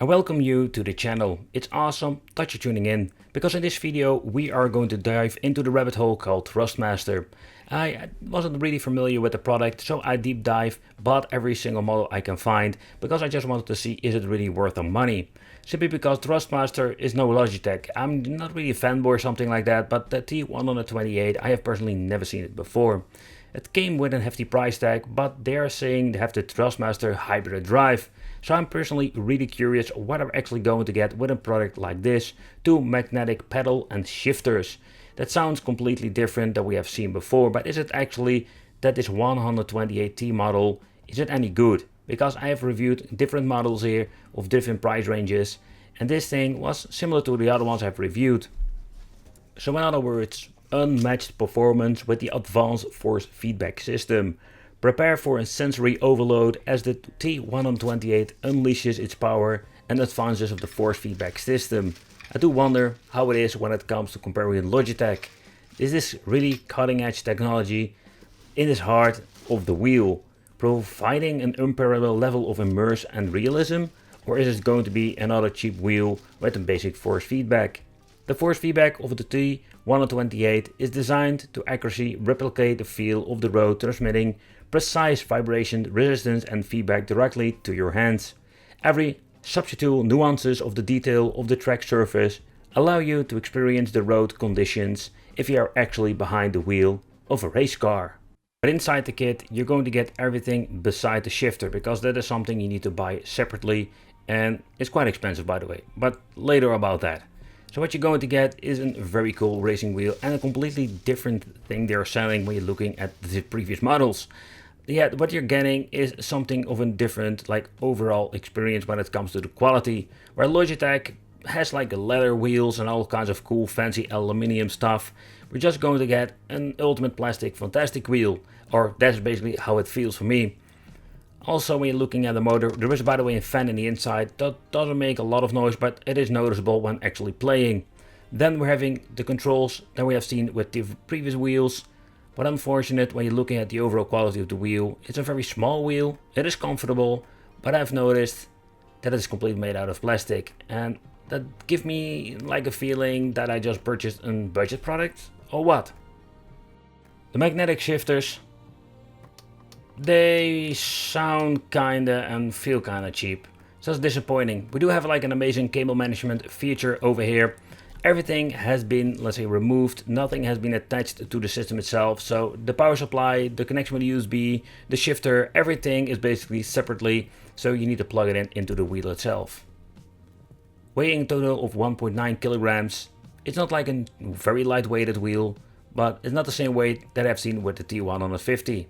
I welcome you to the channel. It's awesome that you're tuning in, because in this video we are going to dive into the rabbit hole called Thrustmaster. I wasn't really familiar with the product, so I deep dive, bought every single model I can find, because I just wanted to see is it really worth the money. Simply because Thrustmaster is no Logitech. I'm not really a fanboy or something like that, but the T128 I have personally never seen it before. It came with a hefty price tag, but they are saying they have the Thrustmaster hybrid drive. So I'm personally really curious what I'm actually going to get with a product like this. Two magnetic pedal and shifters. That sounds completely different than we have seen before, but is it actually that this 128T model, is it any good? Because I have reviewed different models here of different price ranges, and this thing was similar to the other ones I've reviewed. So in other words, unmatched performance with the advanced force feedback system. Prepare for a sensory overload as the T128 unleashes its power and advances of the force feedback system. I do wonder how it is when it comes to comparing with Logitech. Is this really cutting edge technology in this heart of the wheel, providing an unparalleled level of immerse and realism? Or is it going to be another cheap wheel with a basic force feedback? The force feedback of the T128 is designed to accurately replicate the feel of the road, transmitting precise vibration, resistance and feedback directly to your hands. Every subtle nuances of the detail of the track surface allow you to experience the road conditions if you are actually behind the wheel of a race car. But inside the kit you're going to get everything beside the shifter, because that is something you need to buy separately, and it's quite expensive by the way, but later about that. So what you're going to get is a very cool racing wheel and a completely different thing they're selling when you're looking at the previous models. Yeah, what you're getting is something of a different overall experience when it comes to the quality, where Logitech has leather wheels and all kinds of cool fancy aluminium stuff. We're just going to get an ultimate plastic fantastic wheel, or that's basically how it feels for me. Also, when you're looking at the motor, there is by the way a fan in the inside that doesn't make a lot of noise, but it is noticeable when actually playing. Then we're having the controls that we have seen with the previous wheels. But unfortunate when you're looking at the overall quality of the wheel, it's a very small wheel, it is comfortable, but I've noticed that it's completely made out of plastic, and that gives me a feeling that I just purchased a budget product, or what? The magnetic shifters, they sound kinda and feel kinda cheap, so it's disappointing. We do have an amazing cable management feature over here. Everything has been, let's say, removed. Nothing has been attached to the system itself. So the power supply, the connection with the USB, the shifter, everything is basically separately. So you need to plug it into the wheel itself. Weighing a total of 1.9 kilograms. It's not like a very lightweighted wheel, but it's not the same weight that I've seen with the T150.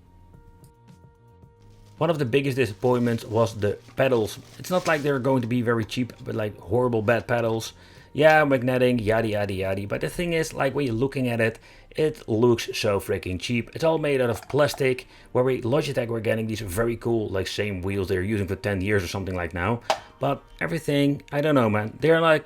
One of the biggest disappointments was the pedals. It's not like they're going to be very cheap, but horrible bad pedals. Yeah, magnetic, yada yada yada, but the thing is, when you're looking at it, it looks so freaking cheap. It's all made out of plastic, where Logitech were getting these very cool, same wheels they're using for 10 years or something now. But everything, I don't know man, they're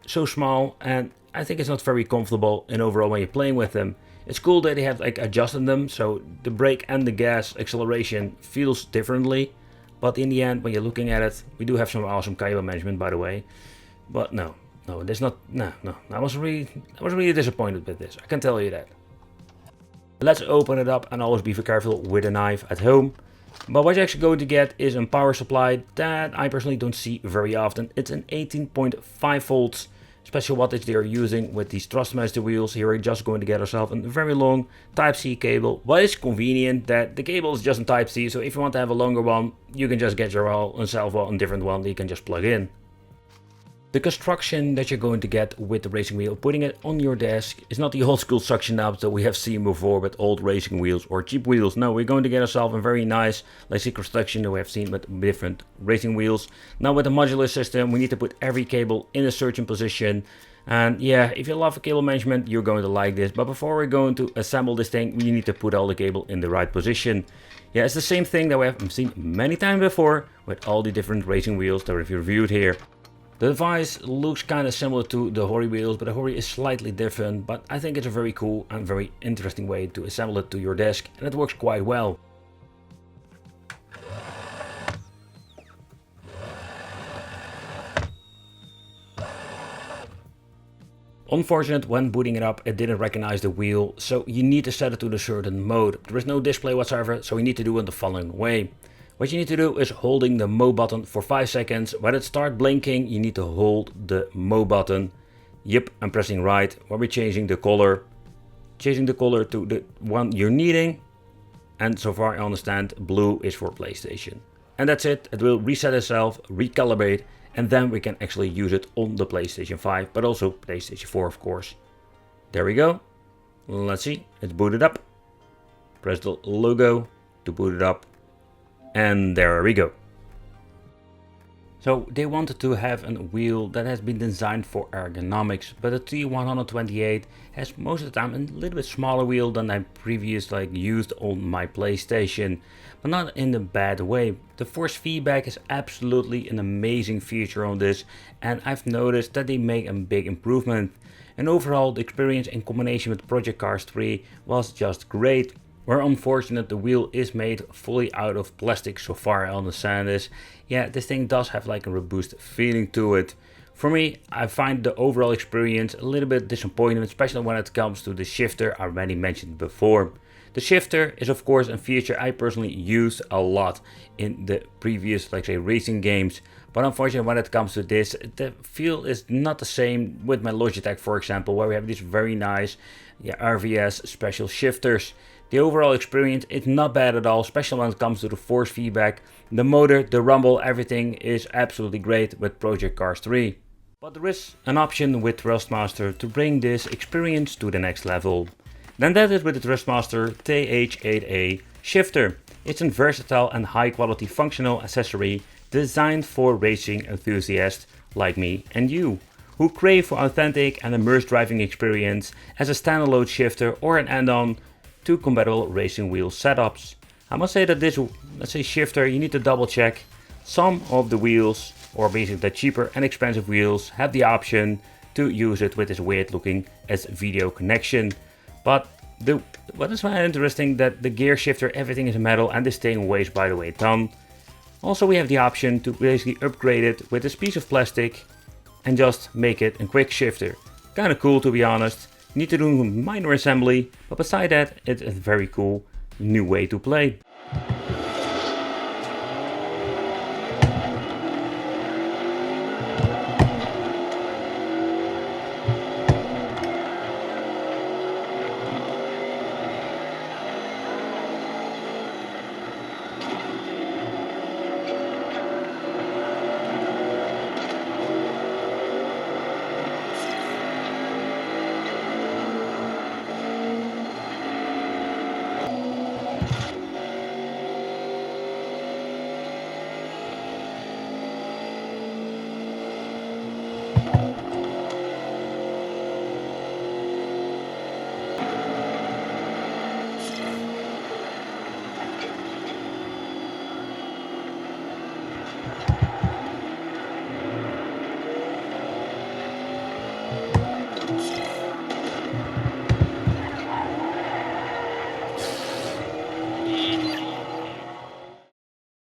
so small, and I think it's not very comfortable in overall when you're playing with them. It's cool that they have adjusted them, so the brake and the gas acceleration feels differently. But in the end, when you're looking at it, we do have some awesome cable management by the way. But no, there's not, no. I was really disappointed with this, I can tell you that. Let's open it up, and always be very careful with a knife at home. But what you're actually going to get is a power supply that I personally don't see very often. It's an 18.5 volts special wattage they are using with these Thrustmaster wheels. Here we're just going to get ourselves a very long Type-C cable. What is convenient that the cable is just in Type-C, so if you want to have a longer one, you can just get yourself a different one that you can just plug in. The construction that you're going to get with the racing wheel, putting it on your desk, is not the old school suction knobs that we have seen before with old racing wheels or cheap wheels. No, we're going to get ourselves a very nice construction that we have seen with different racing wheels. Now with the modular system, we need to put every cable in a certain position. And yeah, if you love cable management, you're going to like this. But before we're going to assemble this thing, we need to put all the cable in the right position. Yeah, it's the same thing that we have seen many times before with all the different racing wheels that we've reviewed here. The device looks kind of similar to the Hori wheels, but the Hori is slightly different, but I think it's a very cool and very interesting way to assemble it to your desk, and it works quite well. Unfortunate, when booting it up, it didn't recognize the wheel, so you need to set it to the certain mode. There is no display whatsoever, so you need to do it the following way. What you need to do is holding the Mo button for 5 seconds. When it starts blinking, you need to hold the Mo button. Yep, I'm pressing right while we're changing the color. Changing the color to the one you're needing. And so far I understand, blue is for PlayStation. And that's it. It will reset itself, recalibrate, and then we can actually use it on the PlayStation 5, but also PlayStation 4, of course. There we go. Let's see, it's booted up. Press the logo to boot it up. And there we go. So they wanted to have a wheel that has been designed for ergonomics, but the T128 has most of the time a little bit smaller wheel than I previously used on my PlayStation, but not in a bad way. The force feedback is absolutely an amazing feature on this, and I've noticed that they make a big improvement. And overall, the experience in combination with Project Cars 3 was just great. We're unfortunate the wheel is made fully out of plastic, so far I understand this. Yeah, this thing does have like a robust feeling to it. For me, I find the overall experience a little bit disappointing, especially when it comes to the shifter I already mentioned before. The shifter is of course a feature I personally use a lot in the previous, like say, racing games. But unfortunately when it comes to this, the feel is not the same with my Logitech, for example, where we have these very nice RVS special shifters. The overall experience is not bad at all, especially when it comes to the force feedback. The motor, the rumble, everything is absolutely great with Project Cars 3. But there is an option with Thrustmaster to bring this experience to the next level. Then that is with the Thrustmaster TH8A shifter. It's a versatile and high quality functional accessory designed for racing enthusiasts like me and you, who crave for authentic and immersive driving experience as a standalone shifter or an add-on to compatible racing wheel setups. I must say that this, let's say, shifter, you need to double check. Some of the wheels, or basically the cheaper and expensive wheels, have the option to use it with this weird looking as video connection. But what is very interesting, that the gear shifter, everything is metal, and this thing weighs, by the way, a ton. Also we have the option to basically upgrade it with this piece of plastic and just make it a quick shifter. Kinda cool, to be honest. You need to do minor assembly, but beside that, it's a very cool new way to play.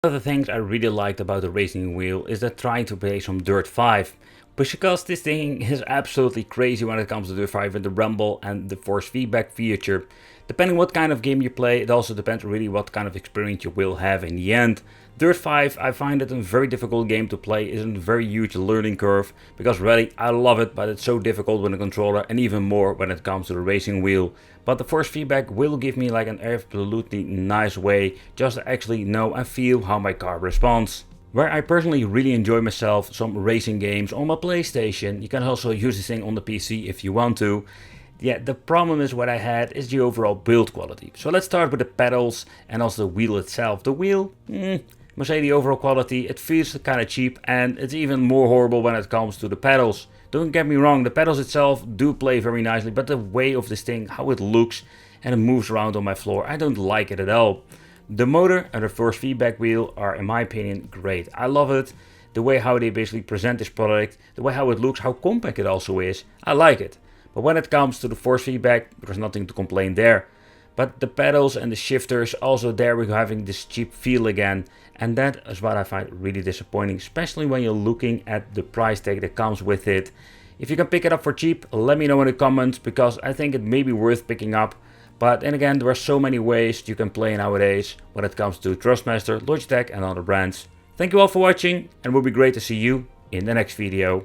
One of the things I really liked about the racing wheel is that trying to play some Dirt 5. Because this thing is absolutely crazy when it comes to Dirt 5 with the rumble and the force feedback feature. Depending what kind of game you play, it also depends really what kind of experience you will have in the end. Dirt 5, I find it a very difficult game to play. It's a very huge learning curve, because really I love it, but it's so difficult with a controller, and even more when it comes to the racing wheel. But the force feedback will give me like an absolutely nice way just to actually know and feel how my car responds. Where I personally really enjoy myself some racing games on my PlayStation. You can also use this thing on the PC if you want to. Yeah, the problem is what I had is the overall build quality. So let's start with the pedals and also the wheel itself. The wheel, I must say the overall quality, it feels kind of cheap, and it's even more horrible when it comes to the pedals. Don't get me wrong, the pedals itself do play very nicely, but the way of this thing, how it looks and it moves around on my floor, I don't like it at all. The motor and the force feedback wheel are, in my opinion, great. I love it. The way how they basically present this product, the way how it looks, how compact it also is, I like it. But when it comes to the force feedback, there's nothing to complain there. But the pedals and the shifters, also there we're having this cheap feel again. And that is what I find really disappointing, especially when you're looking at the price tag that comes with it. If you can pick it up for cheap, let me know in the comments, because I think it may be worth picking up. But then again, there are so many ways you can play nowadays when it comes to Thrustmaster, Logitech and other brands. Thank you all for watching, and it will be great to see you in the next video.